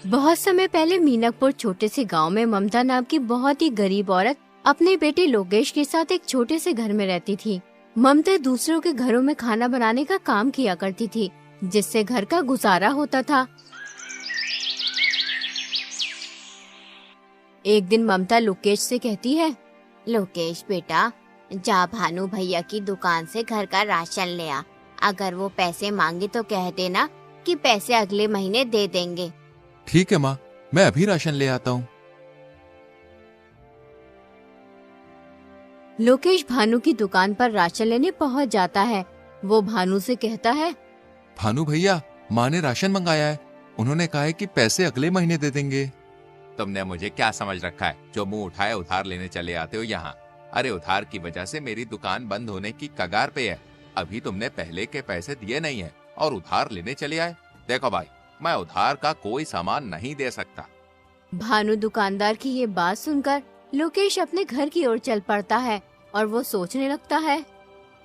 बहुत समय पहले मीनापुर छोटे से गांव में ममता नाम की बहुत ही गरीब औरत अपने बेटे लोकेश के साथ एक छोटे से घर में रहती थी। ममता दूसरों के घरों में खाना बनाने का काम किया करती थी, जिससे घर का गुजारा होता था। एक दिन ममता लोकेश से कहती है, लोकेश बेटा, जा भानु भैया की दुकान से घर का राशन ले आ। अगर वो पैसे मांगे तो कह देना कि पैसे अगले महीने दे देंगे। ठीक है माँ, मैं अभी राशन ले आता हूँ। लोकेश भानु की दुकान पर राशन लेने पहुँच जाता है। वो भानु से कहता है, भानु भैया, माँ ने राशन मंगाया है। उन्होंने कहा है कि पैसे अगले महीने दे देंगे। तुमने मुझे क्या समझ रखा है, जो मुंह उठाए उधार लेने चले आते हो यहाँ। अरे उधार की वजह से मेरी दुकान बंद होने की कगार पे है। अभी तुमने पहले के पैसे दिए नहीं है और उधार लेने चले आए। देखो भाई, मैं उधार का कोई सामान नहीं दे सकता। भानु दुकानदार की ये बात सुनकर लोकेश अपने घर की ओर चल पड़ता है और वो सोचने लगता है,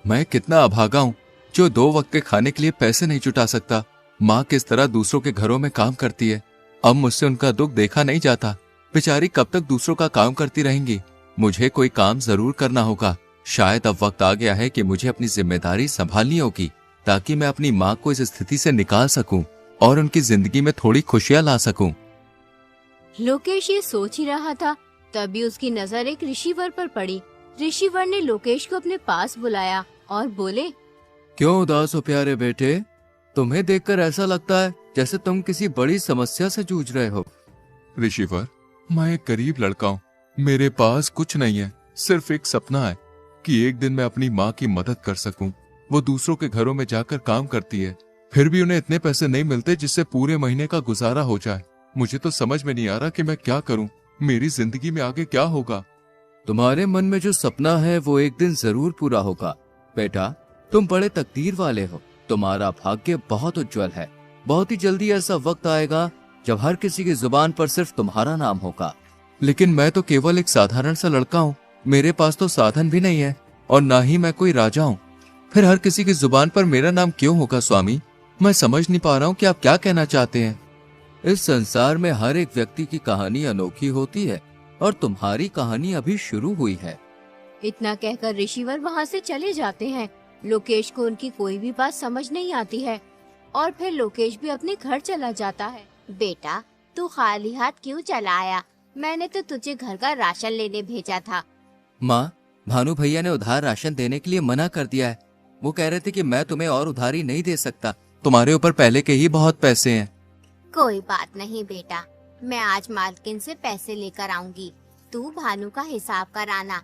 मैं कितना अभागा हूँ जो 2 वक्त के खाने के लिए पैसे नहीं जुटा सकता। माँ किस तरह दूसरों के घरों में काम करती है। अब मुझसे उनका दुख देखा नहीं जाता। बेचारी कब तक दूसरों का काम करती रहेंगी। मुझे कोई काम जरूर करना होगा। शायद अब वक्त आ गया है कि मुझे अपनी जिम्मेदारी संभालनी होगी, ताकि मैं अपनी माँ को इस स्थिति से निकाल सकूं और उनकी जिंदगी में थोड़ी खुशियां ला सकूं। लोकेश ये सोच ही रहा था, तभी उसकी नजर एक ऋषिवर पर पड़ी। ऋषिवर ने लोकेश को अपने पास बुलाया और बोले, क्यों उदास हो प्यारे बेटे? तुम्हें देखकर ऐसा लगता है जैसे तुम किसी बड़ी समस्या से जूझ रहे हो। ऋषिवर, मैं एक गरीब लड़का हूँ। मेरे पास कुछ नहीं है, सिर्फ एक सपना है कि एक दिन मैं अपनी माँ की मदद कर सकूं। वो दूसरों के घरों में जाकर काम करती है, फिर भी उन्हें इतने पैसे नहीं मिलते जिससे पूरे महीने का गुजारा हो जाए। मुझे तो समझ में नहीं आ रहा कि मैं क्या करूं। मेरी जिंदगी में आगे क्या होगा। तुम्हारे मन में जो सपना है वो एक दिन जरूर पूरा होगा बेटा। तुम बड़े तकदीर वाले हो। तुम्हारा भाग्य बहुत उज्जवल है। बहुत ही जल्दी ऐसा वक्त आएगा जब हर किसी की जुबान पर सिर्फ तुम्हारा नाम होगा। लेकिन मैं तो केवल एक साधारण सा लड़का हूँ। मेरे पास तो साधन भी नहीं है और ना ही मैं कोई राजा हूँ। फिर हर किसी की जुबान पर मेरा नाम क्यों होगा स्वामी? मैं समझ नहीं पा रहा हूँ कि आप क्या कहना चाहते हैं। इस संसार में हर एक व्यक्ति की कहानी अनोखी होती है और तुम्हारी कहानी अभी शुरू हुई है। इतना कहकर ऋषिवर वहाँ से चले जाते हैं। लोकेश को उनकी कोई भी बात समझ नहीं आती है और फिर लोकेश भी अपने घर चला जाता है। बेटा, तू खाली हाथ क्यों चला आया? मैंने तो तुझे घर का राशन लेने भेजा था। माँ, भानु भैया ने उधार राशन देने के लिए मना कर दिया है। वो कह रहे थे कि मैं तुम्हें और उधारी नहीं दे सकता। तुम्हारे ऊपर पहले के ही बहुत पैसे हैं। कोई बात नहीं बेटा, मैं आज मालकिन से पैसे लेकर आऊंगी। तू भानु का हिसाब कराना।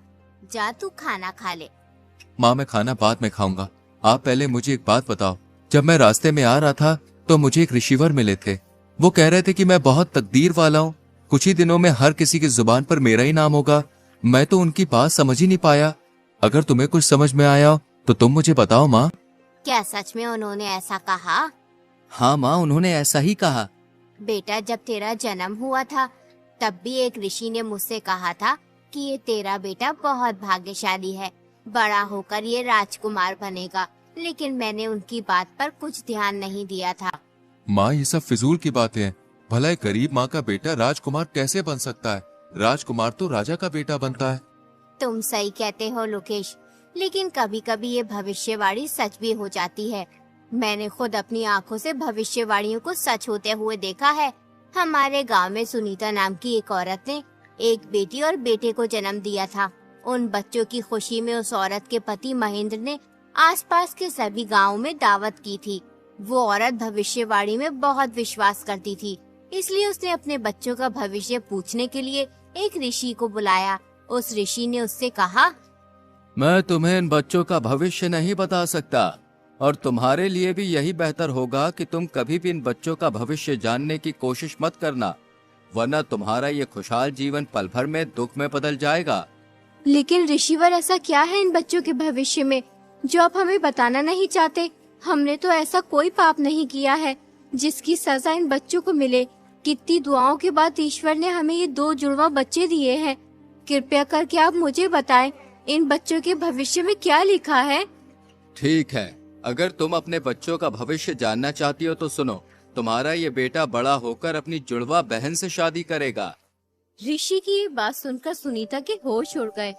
जा तू खाना खा ले। माँ, मैं खाना बाद में खाऊंगा। आप पहले मुझे एक बात बताओ। जब मैं रास्ते में आ रहा था तो मुझे एक ऋषिवर मिले थे। वो कह रहे थे कि मैं बहुत तकदीर वाला हूँ। कुछ ही दिनों में हर किसी की जुबान पर मेरा ही नाम होगा। मैं तो उनकी बात समझ ही नहीं पाया। अगर तुम्हें कुछ समझ में आया तो तुम मुझे बताओ माँ। क्या सच में उन्होंने ऐसा कहा? हाँ माँ, उन्होंने ऐसा ही कहा। बेटा, जब तेरा जन्म हुआ था तब भी एक ऋषि ने मुझसे कहा था कि ये तेरा बेटा बहुत भाग्यशाली है, बड़ा होकर ये राजकुमार बनेगा। लेकिन मैंने उनकी बात पर कुछ ध्यान नहीं दिया था। माँ, ये सब फिजूल की बातें हैं। भला एक गरीब माँ का बेटा राजकुमार कैसे बन सकता है? राजकुमार तो राजा का बेटा बनता है। तुम सही कहते हो लोकेश, लेकिन कभी कभी ये भविष्यवाणी सच भी हो जाती है। मैंने खुद अपनी आंखों से भविष्यवाणियों को सच होते हुए देखा है। हमारे गांव में सुनीता नाम की एक औरत ने एक बेटी और बेटे को जन्म दिया था। उन बच्चों की खुशी में उस औरत के पति महेंद्र ने आसपास के सभी गांवों में दावत की थी। वो औरत भविष्यवाणी में बहुत विश्वास करती थी, इसलिए उसने अपने बच्चों का भविष्य पूछने के लिए एक ऋषि को बुलाया। उस ऋषि ने उससे कहा, मैं तुम्हें इन बच्चों का भविष्य नहीं बता सकता और तुम्हारे लिए भी यही बेहतर होगा कि तुम कभी भी इन बच्चों का भविष्य जानने की कोशिश मत करना, वरना तुम्हारा ये खुशहाल जीवन पल भर में दुख में बदल जाएगा। लेकिन ऋषिवर, ऐसा क्या है इन बच्चों के भविष्य में जो आप हमें बताना नहीं चाहते? हमने तो ऐसा कोई पाप नहीं किया है जिसकी सजा इन बच्चों को मिले। कितनी दुआओं के बाद ईश्वर ने हमें ये 2 जुड़वा बच्चे दिए हैं। कृपया करके आप मुझे बताएं, इन बच्चों के भविष्य में क्या लिखा है? ठीक है, अगर तुम अपने बच्चों का भविष्य जानना चाहती हो तो सुनो। तुम्हारा ये बेटा बड़ा होकर अपनी जुड़वा बहन से शादी करेगा। ऋषि की ये बात सुनकर सुनीता के होश उड़ गए।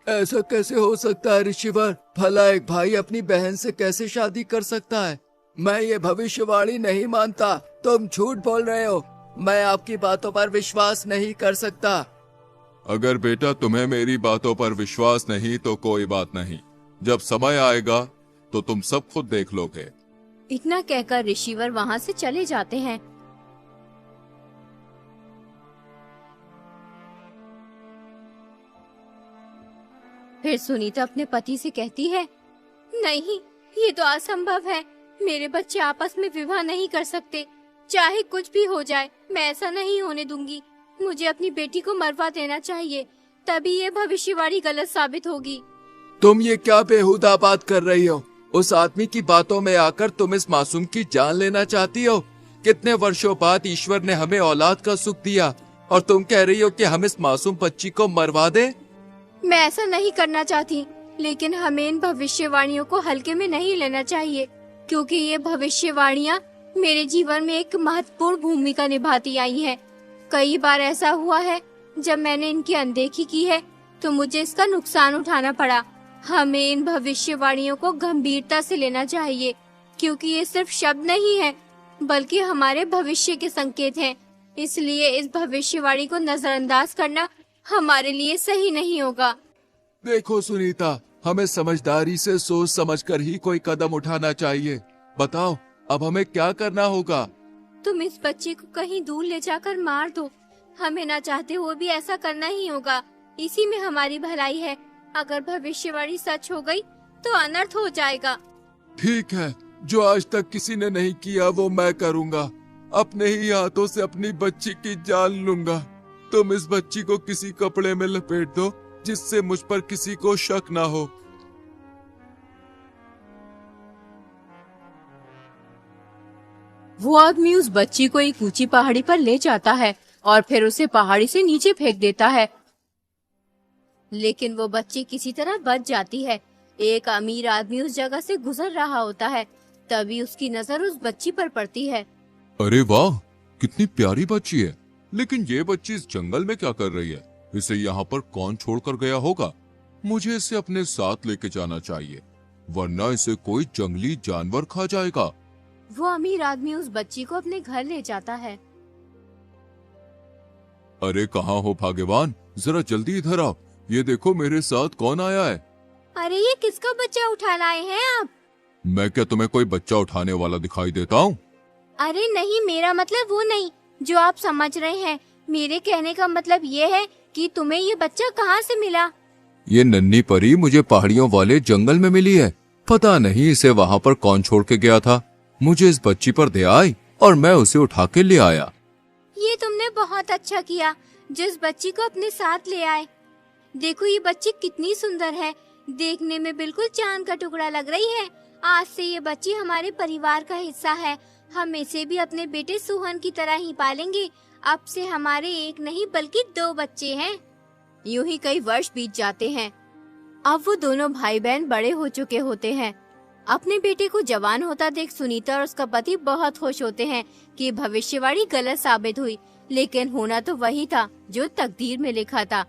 ऐसा कैसे हो सकता है ऋषिवर? भला एक भाई अपनी बहन से कैसे शादी कर सकता है? मैं ये भविष्यवाणी नहीं मानता। तुम झूठ बोल रहे हो। मैं आपकी बातों पर विश्वास नहीं कर सकता। अगर बेटा तुम्हें मेरी बातों पर विश्वास नहीं तो कोई बात नहीं, जब समय आएगा तो तुम सब खुद देख लोगे। इतना कहकर ऋषिवर वहाँ से चले जाते हैं। फिर सुनीता अपने पति से कहती है, नहीं, ये तो असंभव है। मेरे बच्चे आपस में विवाह नहीं कर सकते। चाहे कुछ भी हो जाए, मैं ऐसा नहीं होने दूंगी। मुझे अपनी बेटी को मरवा देना चाहिए, तभी ये भविष्यवाणी गलत साबित होगी। तुम ये क्या बेहुदा बात कर रही हो? उस आदमी की बातों में आकर तुम इस मासूम की जान लेना चाहती हो? कितने वर्षों बाद ईश्वर ने हमें औलाद का सुख दिया और तुम कह रही हो कि हम इस मासूम बच्ची को मरवा दें? मैं ऐसा नहीं करना चाहती, लेकिन हमें इन भविष्यवाणियों को हल्के में नहीं लेना चाहिए, क्योंकि ये भविष्यवाणियाँ मेरे जीवन में एक महत्वपूर्ण भूमिका निभाती आई हैं। कई बार ऐसा हुआ है जब मैंने इनकी अनदेखी की है तो मुझे इसका नुकसान उठाना पड़ा। हमें इन भविष्यवाणियों को गंभीरता से लेना चाहिए, क्योंकि ये सिर्फ शब्द नहीं है बल्कि हमारे भविष्य के संकेत हैं। इसलिए इस भविष्यवाणी को नजरअंदाज करना हमारे लिए सही नहीं होगा। देखो सुनीता, हमें समझदारी से सोच समझकर ही कोई कदम उठाना चाहिए। बताओ अब हमें क्या करना होगा? तुम इस बच्चे को कहीं दूर ले जाकर मार दो। हमें ना चाहते हुए भी ऐसा करना ही होगा। इसी में हमारी भलाई है। अगर भविष्यवाणी सच हो गई तो अनर्थ हो जाएगा। ठीक है, जो आज तक किसी ने नहीं किया वो मैं करूँगा। अपने ही हाथों से अपनी बच्ची की जान लूंगा। तुम इस बच्ची को किसी कपड़े में लपेट दो जिससे मुझ पर किसी को शक ना हो। वो आदमी उस बच्ची को एक ऊंची पहाड़ी पर ले जाता है और फिर उसे पहाड़ी से नीचे फेंक देता है, लेकिन वो बच्ची किसी तरह बच जाती है। एक अमीर आदमी उस जगह से गुजर रहा होता है, तभी उसकी नजर उस बच्ची पर पड़ती है। अरे वाह, कितनी प्यारी बच्ची है। लेकिन ये बच्ची इस जंगल में क्या कर रही है? इसे यहाँ पर कौन छोड़कर गया होगा? मुझे इसे अपने साथ लेके जाना चाहिए, वरना इसे कोई जंगली जानवर खा जाएगा। वो अमीर आदमी उस बच्ची को अपने घर ले जाता है। अरे कहाँ हो भाग्यवान, जरा जल्दी इधर आओ। ये देखो मेरे साथ कौन आया है। अरे ये किसका बच्चा उठा लाए हैं आप? मैं क्या तुम्हें कोई बच्चा उठाने वाला दिखाई देता हूँ? अरे नहीं, मेरा मतलब वो नहीं जो आप समझ रहे हैं। मेरे कहने का मतलब ये है कि तुम्हें ये बच्चा कहाँ से मिला? ये नन्ही परी मुझे पहाड़ियों वाले जंगल में मिली है। पता नहीं इसे वहाँ पर कौन छोड़ के गया था। मुझे इस बच्ची पर दया आई और मैं उसे उठा के ले आया। ये तुमने बहुत अच्छा किया जिस बच्ची को अपने साथ ले आए। देखो ये बच्ची कितनी सुंदर है, देखने में बिल्कुल चांद का टुकड़ा लग रही है। आज से ये बच्ची हमारे परिवार का हिस्सा है। हम इसे भी अपने बेटे सुहन की तरह ही पालेंगे। अब से हमारे एक नहीं बल्कि 2 बच्चे हैं। यूं ही कई वर्ष बीत जाते हैं। अब वो दोनों भाई बहन बड़े हो चुके होते हैं। अपने बेटे को जवान होता देख सुनीता और उसका पति बहुत खुश होते हैं कि भविष्यवाणी गलत साबित हुई, लेकिन होना तो वही था जो तकदीर में लिखा था।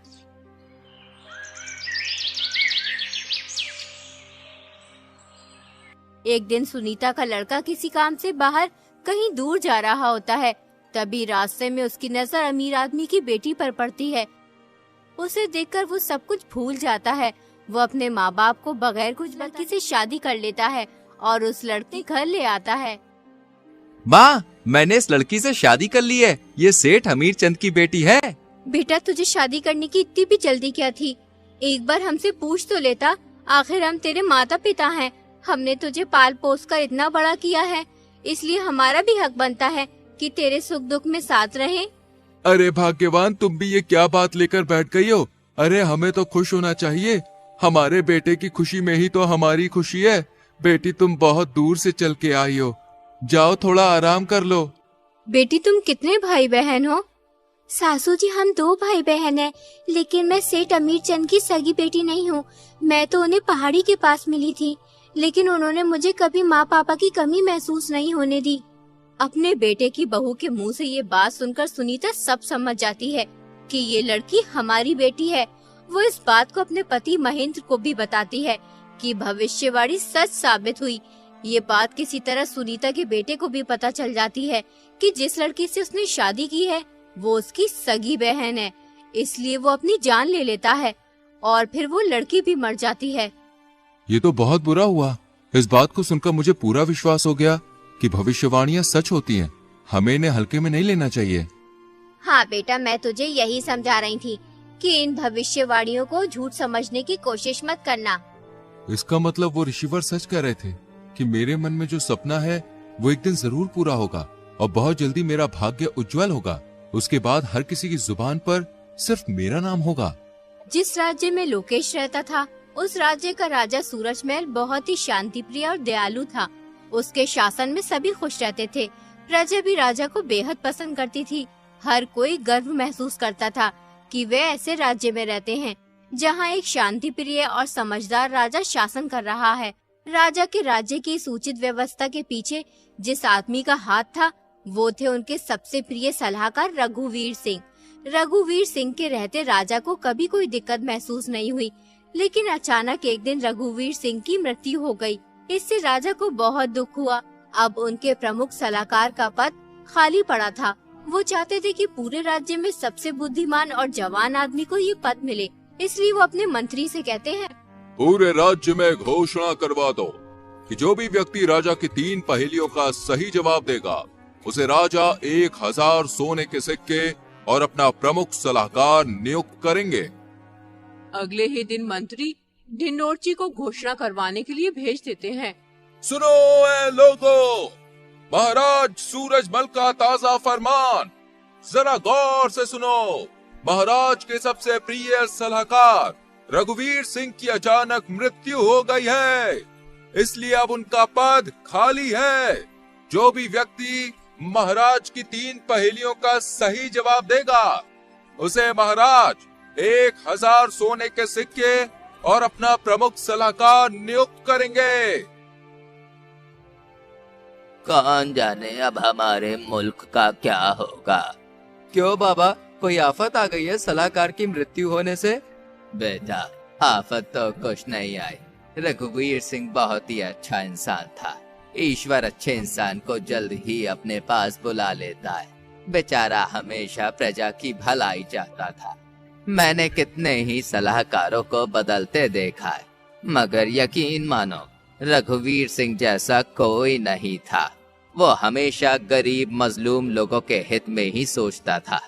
एक दिन सुनीता का लड़का किसी काम से बाहर कहीं दूर जा रहा होता है। तभी रास्ते में उसकी नजर अमीर आदमी की बेटी पर पड़ती है। उसे देखकर वो सब कुछ भूल जाता है। वो अपने माँ बाप को बगैर कुछ लड़की से शादी कर लेता है और उस लड़के घर ले आता है। माँ, मैंने इस लड़की से शादी कर ली है। ये सेठ हमीर चंद की बेटी है। बेटा, तुझे शादी करने की इतनी भी जल्दी क्या थी? एक बार हमसे पूछ तो लेता। आखिर हम तेरे माता पिता हैं। हमने तुझे पाल पोस कर इतना बड़ा किया है, इसलिए हमारा भी हक बनता है कि तेरे सुख दुख में साथ रहें। अरे भाग्यवान, तुम भी ये क्या बात लेकर बैठ गई हो? अरे हमें तो खुश होना चाहिए। हमारे बेटे की खुशी में ही तो हमारी खुशी है। बेटी, तुम बहुत दूर से चल के आई हो, जाओ थोड़ा आराम कर लो। बेटी, तुम कितने भाई बहन हो? सासू जी, हम 2 भाई बहन हैं, लेकिन मैं सेठ अमीर चंद की सगी बेटी नहीं हूँ। मैं तो उन्हें पहाड़ी के पास मिली थी। लेकिन उन्होंने मुझे कभी माँ पापा की कमी महसूस नहीं होने दी। अपने बेटे की बहू के मुंह से ये बात सुनकर सुनीता सब समझ जाती है कि ये लड़की हमारी बेटी है। वो इस बात को अपने पति महेंद्र को भी बताती है कि भविष्यवाणी सच साबित हुई। ये बात किसी तरह सुनीता के बेटे को भी पता चल जाती है कि जिस लड़की से उसने शादी की है वो उसकी सगी बहन है, इसलिए वो अपनी जान ले लेता है और फिर वो लड़की भी मर जाती है। ये तो बहुत बुरा हुआ। इस बात को सुनकर मुझे पूरा विश्वास हो गया कि भविष्यवाणियां सच होती हैं। हमें इन्हें हल्के में नहीं लेना चाहिए। हाँ बेटा, मैं तुझे यही समझा रही थी कि इन भविष्यवाणियों को झूठ समझने की कोशिश मत करना। इसका मतलब वो ऋषिवर सच कह रहे थे कि मेरे मन में जो सपना है वो एक दिन जरूर पूरा होगा और बहुत जल्दी मेरा भाग्य उज्जवल होगा। उसके बाद हर किसी की जुबान पर सिर्फ मेरा नाम होगा। जिस राज्य में लोकेश रहता था उस राज्य का राजा सूरजमहल बहुत ही शांति प्रिय और दयालु था। उसके शासन में सभी खुश रहते थे। प्रजा भी राजा को बेहद पसंद करती थी। हर कोई गर्व महसूस करता था कि वे ऐसे राज्य में रहते हैं जहां एक शांति प्रिय और समझदार राजा शासन कर रहा है। राजा के राज्य की इस उचित व्यवस्था के पीछे जिस आदमी का हाथ था वो थे उनके सबसे प्रिय सलाहकार रघुवीर सिंह। रघुवीर सिंह के रहते राजा को कभी कोई दिक्कत महसूस नहीं हुई, लेकिन अचानक एक दिन रघुवीर सिंह की मृत्यु हो गई। इससे राजा को बहुत दुख हुआ। अब उनके प्रमुख सलाहकार का पद खाली पड़ा था। वो चाहते थे कि पूरे राज्य में सबसे बुद्धिमान और जवान आदमी को ये पद मिले, इसलिए वो अपने मंत्री से कहते हैं, पूरे राज्य में घोषणा करवा दो कि जो भी व्यक्ति राजा की 3 पहेलियों का सही जवाब देगा उसे राजा 1000 सोने के सिक्के और अपना प्रमुख सलाहकार नियुक्त करेंगे। अगले ही दिन मंत्री ढिंडोरची को घोषणा करवाने के लिए भेज देते हैं। सुनो ए लोगों, महाराज सूरजमल का ताजा फरमान जरा गौर से सुनो। महाराज के सबसे प्रिय सलाहकार रघुवीर सिंह की अचानक मृत्यु हो गई है, इसलिए अब उनका पद खाली है। जो भी व्यक्ति महाराज की 3 पहेलियों का सही जवाब देगा उसे महाराज 1000 सोने के सिक्के और अपना प्रमुख सलाहकार नियुक्त करेंगे। कौन जाने अब हमारे मुल्क का क्या होगा। क्यों बाबा, कोई आफत आ गई है सलाहकार की मृत्यु होने से? बेटा, आफत तो कुछ नहीं आई। रघुवीर सिंह बहुत ही अच्छा इंसान था। ईश्वर अच्छे इंसान को जल्द ही अपने पास बुला लेता है। बेचारा हमेशा प्रजा की भलाई चाहता था। मैंने कितने ही सलाहकारों को बदलते देखा है, मगर यकीन मानो रघुवीर सिंह जैसा कोई नहीं था। वो हमेशा गरीब मजलूम लोगों के हित में ही सोचता था।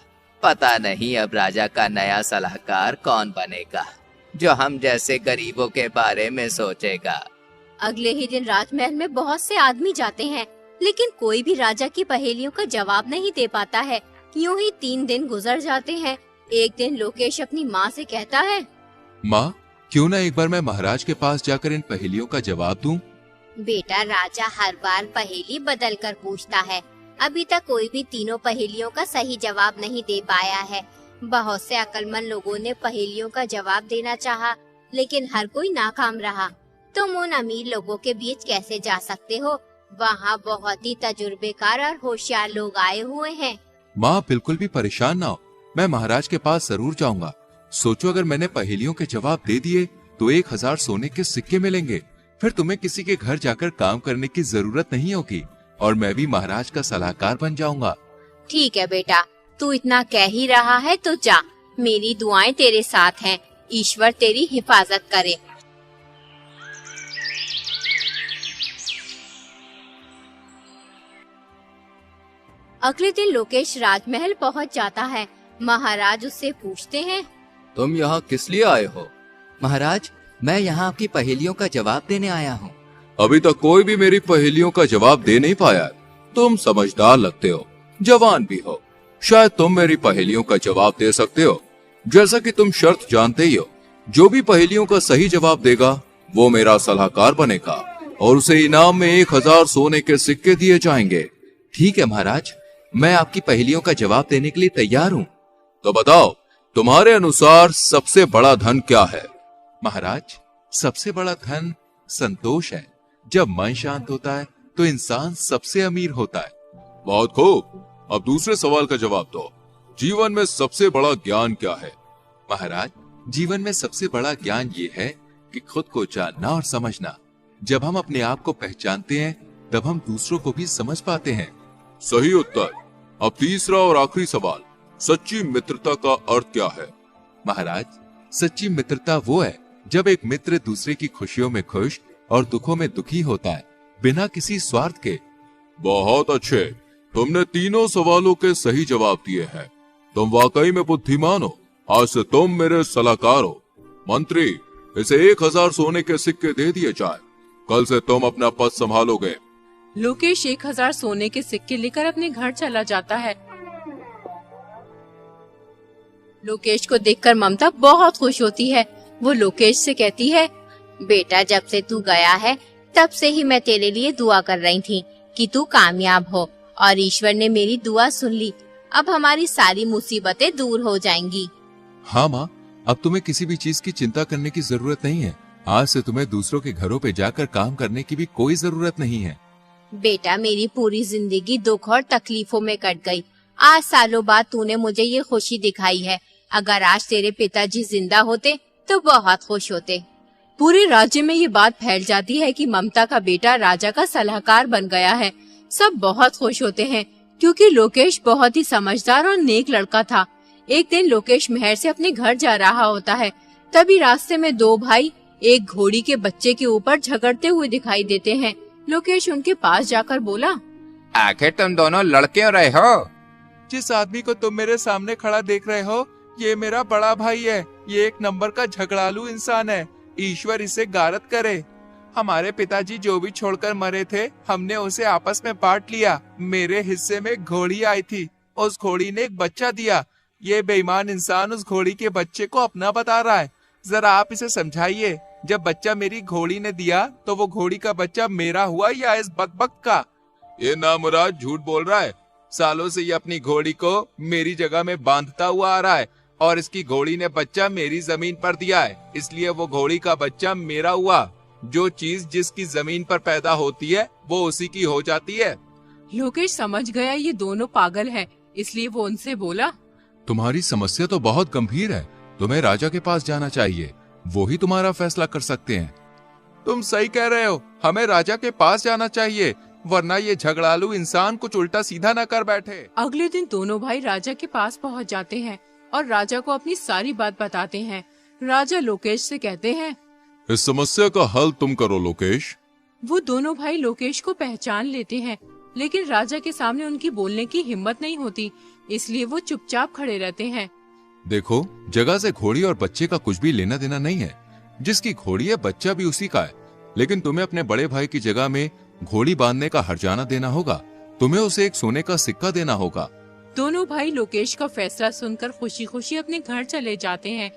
पता नहीं अब राजा का नया सलाहकार कौन बनेगा जो हम जैसे गरीबों के बारे में सोचेगा। अगले ही दिन राजमहल में बहुत से आदमी जाते हैं, लेकिन कोई भी राजा की पहेलियों का जवाब नहीं दे पाता है। यूं ही 3 दिन गुजर जाते हैं। एक दिन लोकेश अपनी माँ से कहता है, माँ, क्यों ना एक बार मैं महाराज के पास जाकर इन पहेलियों का जवाब दूं? बेटा, राजा हर बार पहेली बदल कर पूछता है। अभी तक कोई भी तीनों पहेलियों का सही जवाब नहीं दे पाया है। बहुत से अक्लमंद लोगों ने पहेलियों का जवाब देना चाहा, लेकिन हर कोई नाकाम रहा। तुम उन अमीर लोगों के बीच कैसे जा सकते हो? वहाँ बहुत ही तजुर्बेकार और होशियार लोग आए हुए हैं। माँ, बिल्कुल भी परेशान ना हो, मैं महाराज के पास जरूर जाऊंगा। सोचो, अगर मैंने पहेलियों के जवाब दे दिए तो 1000 सोने के सिक्के मिलेंगे। फिर तुम्हें किसी के घर जाकर काम करने की जरूरत नहीं होगी और मैं भी महाराज का सलाहकार बन जाऊंगा। ठीक है बेटा, तू इतना कह ही रहा है तो जा। मेरी दुआएं तेरे साथ हैं। ईश्वर तेरी हिफाजत करे। अगले दिन लोकेश राजमहल पहुंच जाता है। महाराज उससे पूछते हैं, तुम यहाँ किस लिए आए हो? महाराज, मैं यहाँ आपकी पहेलियों का जवाब देने आया हूँ। अभी तक कोई भी मेरी पहेलियों का जवाब दे नहीं पाया। तुम समझदार लगते हो, जवान भी हो, शायद तुम मेरी पहेलियों का जवाब दे सकते हो। जैसा कि तुम शर्त जानते ही हो, जो भी पहेलियों का सही जवाब देगा वो मेरा सलाहकार बनेगा और उसे इनाम में 1000 सोने के सिक्के दिए जाएंगे। ठीक है महाराज, मैं आपकी पहेलियों का जवाब देने के लिए तैयार हूँ। तो बताओ, तुम्हारे अनुसार सबसे बड़ा धन क्या है? महाराज, सबसे बड़ा धन संतोष है। जब मन शांत होता है तो इंसान सबसे अमीर होता है। बहुत खूब, अब दूसरे सवाल का जवाब दो। जीवन में सबसे बड़ा ज्ञान क्या है? महाराज, जीवन में सबसे बड़ा ज्ञान ये है कि खुद को जानना और समझना। जब हम अपने आप को पहचानते हैं तब हम दूसरों को भी समझ पाते हैं। सही उत्तर। अब तीसरा और आखिरी सवाल, सच्ची मित्रता का अर्थ क्या है? महाराज, सच्ची मित्रता वो है जब एक मित्र दूसरे की खुशियों में खुश और दुखों में दुखी होता है, बिना किसी स्वार्थ के। बहुत अच्छे, तुमने तीनों सवालों के सही जवाब दिए हैं। तुम वाकई में बुद्धिमान हो। आज से तुम मेरे सलाहकार हो। मंत्री, इसे 1000 सोने के सिक्के दे दिए जाए। कल से तुम अपना पद संभालोगे। लोकेश 1000 सोने के सिक्के लेकर अपने घर चला जाता है। लोकेश को देखकर ममता बहुत खुश होती है। वो लोकेश से कहती है, बेटा, जब से तू गया है तब से ही मैं तेरे लिए दुआ कर रही थी कि तू कामयाब हो, और ईश्वर ने मेरी दुआ सुन ली। अब हमारी सारी मुसीबतें दूर हो जाएंगी। हाँ माँ, अब तुम्हें किसी भी चीज की चिंता करने की जरूरत नहीं है। आज से तुम्हें दूसरों के घरों पे जाकर काम करने की भी कोई जरूरत नहीं है। बेटा, मेरी पूरी जिंदगी दुख और तकलीफों में कट गई। आज सालों बाद तूने मुझे ये खुशी दिखाई है। अगर आज तेरे पिताजी जिंदा होते तो बहुत खुश होते। पूरे राज्य में ये बात फैल जाती है कि ममता का बेटा राजा का सलाहकार बन गया है। सब बहुत खुश होते हैं क्योंकि लोकेश बहुत ही समझदार और नेक लड़का था। एक दिन लोकेश महल से अपने घर जा रहा होता है। तभी रास्ते में दो भाई एक घोड़ी के बच्चे के ऊपर झगड़ते हुए दिखाई देते हैं। लोकेश उनके पास जाकर बोला, आखिर तुम दोनों लड़ क्यों रहे हो? जिस आदमी को तुम मेरे सामने खड़ा देख रहे हो, ये मेरा बड़ा भाई है। ये एक नंबर का झगड़ालू इंसान है। ईश्वर इसे गारत करे। हमारे पिताजी जो भी छोड़कर मरे थे, हमने उसे आपस में बांट लिया। मेरे हिस्से में घोड़ी आई थी, उस घोड़ी ने एक बच्चा दिया। ये बेईमान इंसान उस घोड़ी के बच्चे को अपना बता रहा है। जरा आप इसे समझाइए। जब बच्चा मेरी घोड़ी ने दिया तो वो घोड़ी का बच्चा मेरा हुआ या इस बकबक का? ये नामुराद झूठ बोल रहा है। सालों से ये अपनी घोड़ी को मेरी जगह में बांधता हुआ आ रहा है और इसकी घोड़ी ने बच्चा मेरी जमीन पर दिया है, इसलिए वो घोड़ी का बच्चा मेरा हुआ। जो चीज जिसकी जमीन पर पैदा होती है वो उसी की हो जाती है। लोकेश समझ गया ये दोनों पागल हैं, इसलिए वो उनसे बोला, तुम्हारी समस्या तो बहुत गंभीर है। तुम्हें राजा के पास जाना चाहिए, वो ही तुम्हारा फैसला कर सकते हैं। तुम सही कह रहे हो, हमें राजा के पास जाना चाहिए, वरना ये झगड़ालू इंसान कुछ उल्टा सीधा न कर बैठे। अगले दिन दोनों भाई राजा के पास पहुंच जाते हैं और राजा को अपनी सारी बात बताते हैं। राजा लोकेश से कहते हैं, इस समस्या का हल तुम करो लोकेश। वो दोनों भाई लोकेश को पहचान लेते हैं, लेकिन राजा के सामने उनकी बोलने की हिम्मत नहीं होती, इसलिए वो चुपचाप खड़े रहते हैं। देखो, जगह से घोड़ी और बच्चे का कुछ भी लेना देना नहीं है। जिसकी घोड़ी है बच्चा भी उसी का है, लेकिन तुम्हें अपने बड़े भाई की जगह में घोड़ी बांधने का हर्जाना देना होगा। तुम्हें उसे एक सोने का सिक्का देना होगा। दोनों भाई लोकेश का फैसला सुनकर खुशी खुशी अपने घर चले जाते हैं।